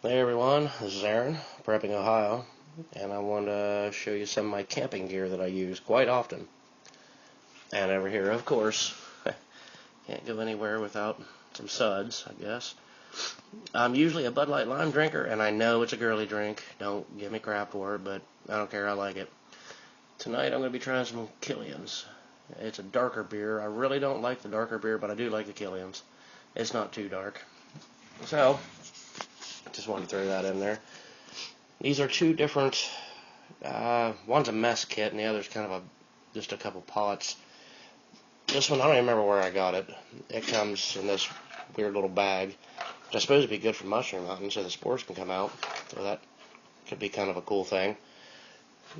Hey everyone, this is Aaron, prepping Ohio, and I want to show you some of my camping gear that I use quite often. And over here, of course, can't go anywhere without some suds, I guess. I'm usually a Bud Light Lime drinker, and I know it's a girly drink. Don't give me crap for it, but I don't care, I like it. Tonight I'm going to be trying some Killian's. It's a darker beer. I really don't like the darker beer, but I do like the Killian's. It's not too dark. So, just wanted to throw that in there. These are two different, one's a mess kit and the other's kind of just a couple pots. This one, I don't even remember where I got it. It comes in this weird little bag, which I suppose would be good for mushroom hunting so the spores can come out. So that could be kind of a cool thing.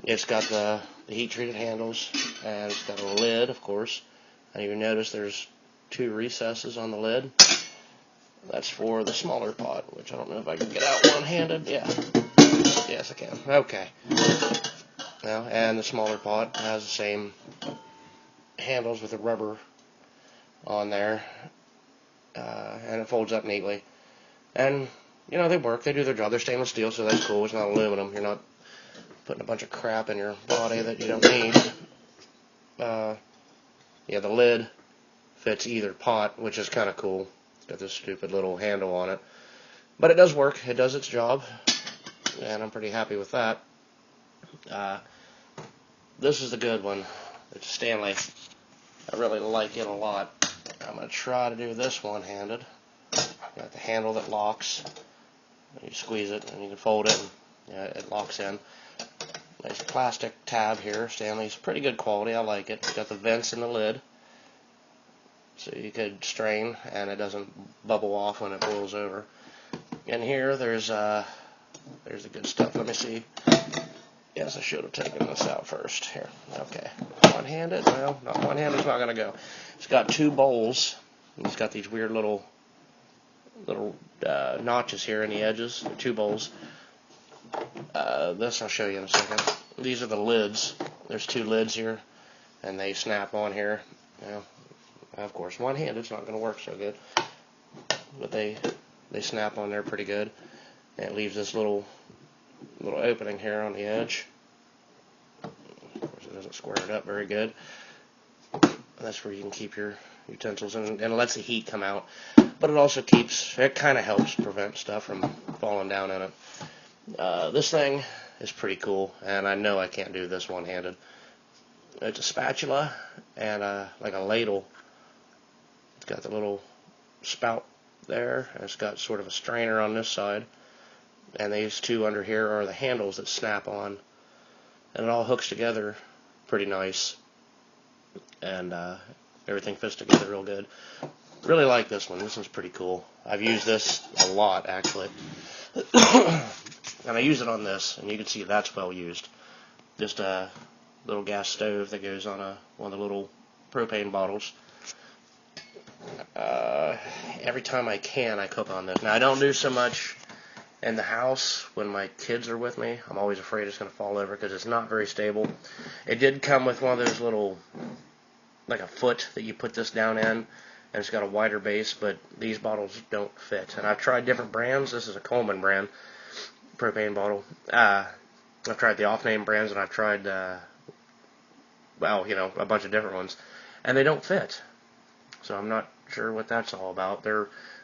It's got the heat treated handles, and it's got a lid, of course. And you notice there's two recesses on the lid. That's for the smaller pot, which I don't know if I can get out one-handed. Yeah. Yes, I can. Okay. Now, and the smaller pot has the same handles with the rubber on there, and it folds up neatly. And, you know, they work. They do their job. They're stainless steel, so that's cool. It's not aluminum. You're not putting a bunch of crap in your body that you don't need. Yeah, the lid fits either pot, which is kind of cool. It's got this stupid little handle on it. But it does work. It does its job. And I'm pretty happy with that. This is the good one. It's Stanley. I really like it a lot. I'm going to try to do this one-handed. Got the handle that locks. You squeeze it and you can fold it and yeah, it locks in. Nice plastic tab here. Stanley's pretty good quality. I like it. It's got the vents in the lid, so you could strain and it doesn't bubble off when it boils over. And here there's the good stuff. Let me see. Yes, I should have taken this out first. Here, okay. One-handed? Well, not one-handed's not gonna go. It's got two bowls. And it's got these weird little notches here in the edges. Two bowls. This I'll show you in a second. These are the lids. There's two lids here, and they snap on here. Now, of course, one-handed it's not going to work so good, but they snap on there pretty good. And it leaves this little opening here on the edge. Of course, it doesn't square it up very good. That's where you can keep your utensils, and it lets the heat come out. But it also it kind of helps prevent stuff from falling down in it. This thing is pretty cool, and I know I can't do this one-handed. It's a spatula and like a ladle. It's got the little spout there, and it's got sort of a strainer on this side. And these two under here are the handles that snap on, and it all hooks together pretty nice, and everything fits together real good. Really like this one. This one's pretty cool. I've used this a lot, actually. And I use it on this, and you can see that's well used. Just a little gas stove that goes on one of the little propane bottles. Every time I can, I cook on this. Now, I don't do so much in the house when my kids are with me. I'm always afraid it's going to fall over because it's not very stable. It did come with one of those little, like a foot that you put this down in, and it's got a wider base, but these bottles don't fit. And I've tried different brands. This is a Coleman brand propane bottle. I've tried the off-name brands, and I've tried, well, you know, a bunch of different ones, and they don't fit. So I'm not sure what that's all about.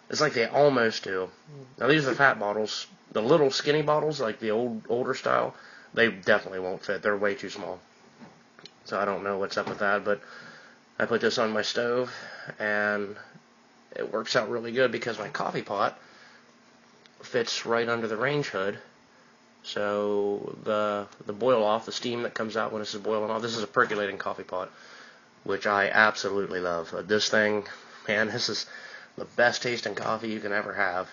It's like they almost do. Now these are the fat bottles. The little skinny bottles, like the older style, they definitely won't fit. They're way too small. So I don't know what's up with that, but I put this on my stove, and it works out really good because my coffee pot fits right under the range hood. So the boil off, the steam that comes out when this is boiling off, this is a percolating coffee pot, which I absolutely love. This thing, man, this is the best tasting coffee you can ever have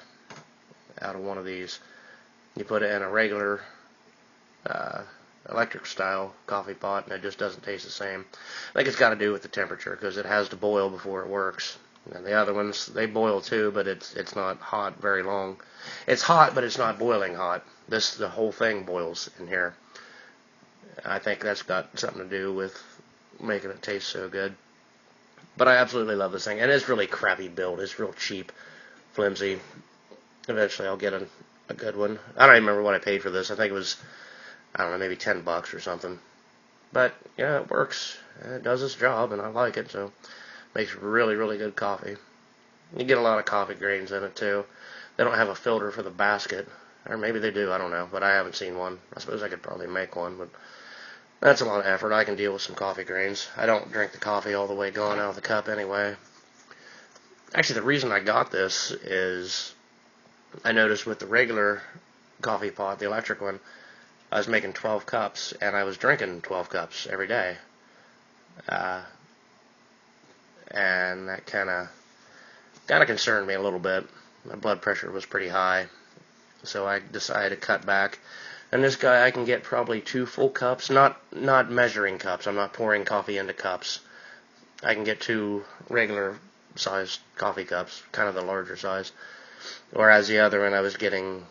out of one of these. You put it in a regular electric style coffee pot, and it just doesn't taste the same. I think it's got to do with the temperature, because it has to boil before it works. And the other ones, they boil too, but it's not hot very long. It's hot, but it's not boiling hot. The whole thing boils in here. I think that's got something to do with making it taste so good. But I absolutely love this thing, and it's really crappy built. It's real cheap, flimsy. Eventually I'll get a good one. I don't even remember what I paid for this. I think it was, I don't know, maybe $10 or something. But yeah, it works. It does its job, and I like it. So it makes really, really good coffee. You get a lot of coffee grains in it too. They don't have a filter for the basket, or maybe they do. I don't know, but I haven't seen one. I suppose I could probably make one, but that's a lot of effort. I can deal with some coffee grains. I don't drink the coffee all the way gone out of the cup anyway. Actually, the reason I got this is I noticed with the regular coffee pot, the electric one, I was making 12 cups, and I was drinking 12 cups every day. And that kind of concerned me a little bit. My blood pressure was pretty high, so I decided to cut back. And this guy, I can get probably 2 full cups, not measuring cups. I'm not pouring coffee into cups. I can get 2 regular sized coffee cups, kind of the larger size. Whereas the other one, I was getting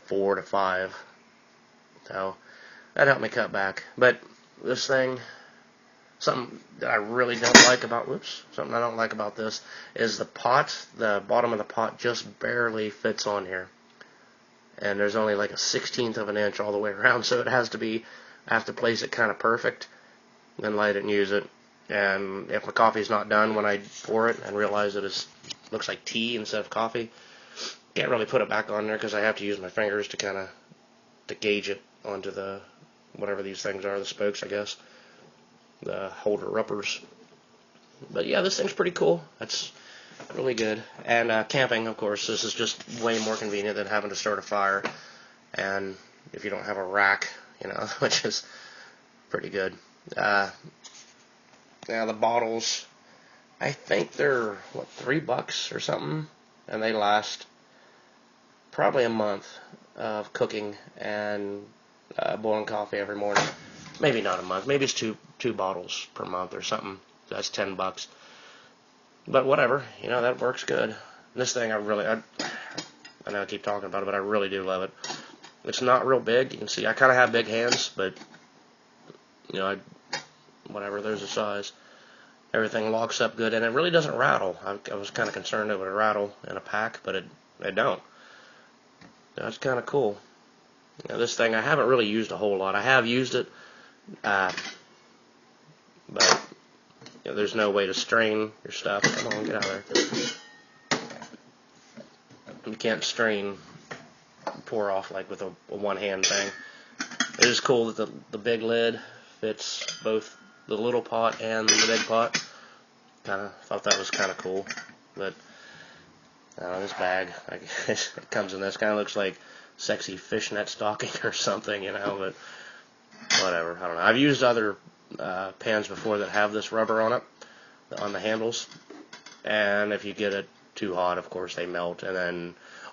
4 to 5. So that helped me cut back. But this thing, something that I really don't like about, something I don't like about this is the pot, the bottom of the pot just barely fits on here. And there's only like a 1/16 of an inch all the way around, so I have to place it kind of perfect, then light it and use it. And if my coffee's not done when I pour it and realize that it looks like tea instead of coffee, can't really put it back on there because I have to use my fingers to gauge it onto the, whatever these things are, the spokes, I guess, the holder uppers. But yeah, this thing's pretty cool. That's really good. And camping, of course, this is just way more convenient than having to start a fire. And if you don't have a rack, which is pretty good. Now the bottles, I think they're, $3 or something? And they last probably a month of cooking and boiling coffee every morning. Maybe not a month. Maybe it's two bottles per month or something. That's $10. But whatever, that works good. This thing, I know I keep talking about it, but I really do love it. It's not real big. You can see I kind of have big hands, but whatever. There's the size. Everything locks up good, and it really doesn't rattle. I was kind of concerned it would rattle in a pack, but it don't. That's kind of cool. This thing I haven't really used a whole lot. I have used it, but there's no way to strain your stuff. Come on, get out of there. You can't strain, pour off like with a one-hand thing. It is cool that the big lid fits both the little pot and the big pot. Kind of thought that was kind of cool. But this bag, it comes in this, kind of looks like sexy fishnet stocking or something, but whatever. I don't know. I've used other pans before that have this rubber on it, on the handles, and if you get it too hot, of course they melt,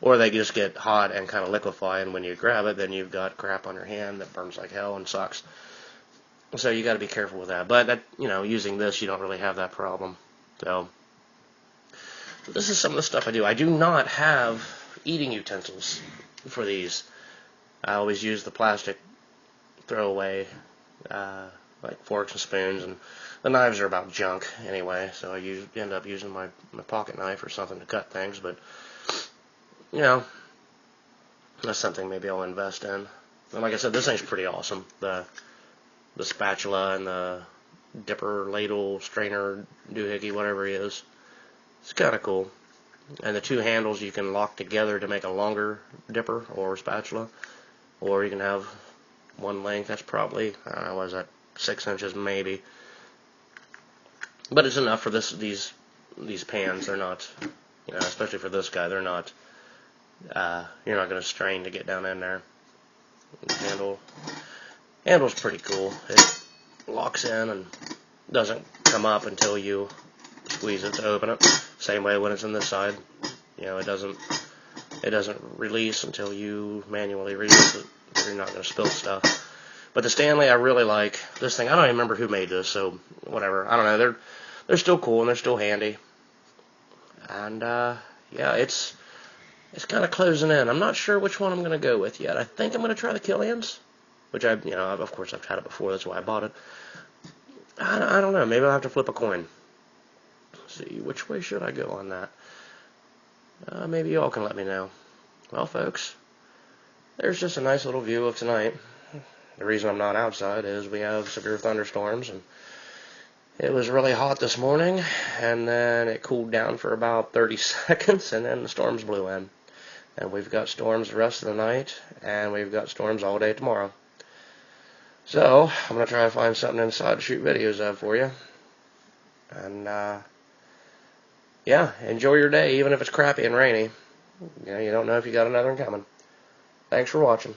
or they just get hot and kind of liquefy, and when you grab it, then you've got crap on your hand that burns like hell and sucks. So you got to be careful with that. But using this, you don't really have that problem. So this is some of the stuff I do. I do not have eating utensils for these. I always use the plastic throwaway, like forks and spoons, and the knives are about junk anyway, so I end up using my pocket knife or something to cut things, but that's something maybe I'll invest in. And like I said, this thing's pretty awesome. The spatula and the dipper, ladle, strainer, doohickey, whatever it is. It's kind of cool. And the 2 handles you can lock together to make a longer dipper or spatula, or you can have one length. That's probably, I don't know, what is that, 6 inches maybe. But it's enough for these pans. They're not, especially for this guy, they're not, you're not going to strain to get down in there. The handle's pretty cool. It locks in and doesn't come up until you squeeze it to open it. Same way when it's in this side. It doesn't release until you manually release it. You're not going to spill stuff. But the Stanley, I really like. This thing, I don't even remember who made this, so whatever. I don't know. They're still cool and they're still handy. And yeah, it's kind of closing in. I'm not sure which one I'm going to go with yet. I think I'm going to try the Killian's, which of course I've tried it before. That's why I bought it. I don't know. Maybe I'll have to flip a coin. Let's see, which way should I go on that? Maybe y'all can let me know. Well, folks, there's just a nice little view of tonight. The reason I'm not outside is we have severe thunderstorms, and it was really hot this morning, and then it cooled down for about 30 seconds, and then the storms blew in. And we've got storms the rest of the night, and we've got storms all day tomorrow. So, I'm going to try to find something inside to shoot videos of for you. And, yeah, enjoy your day, even if it's crappy and rainy. You know, you don't know if you got another one coming. Thanks for watching.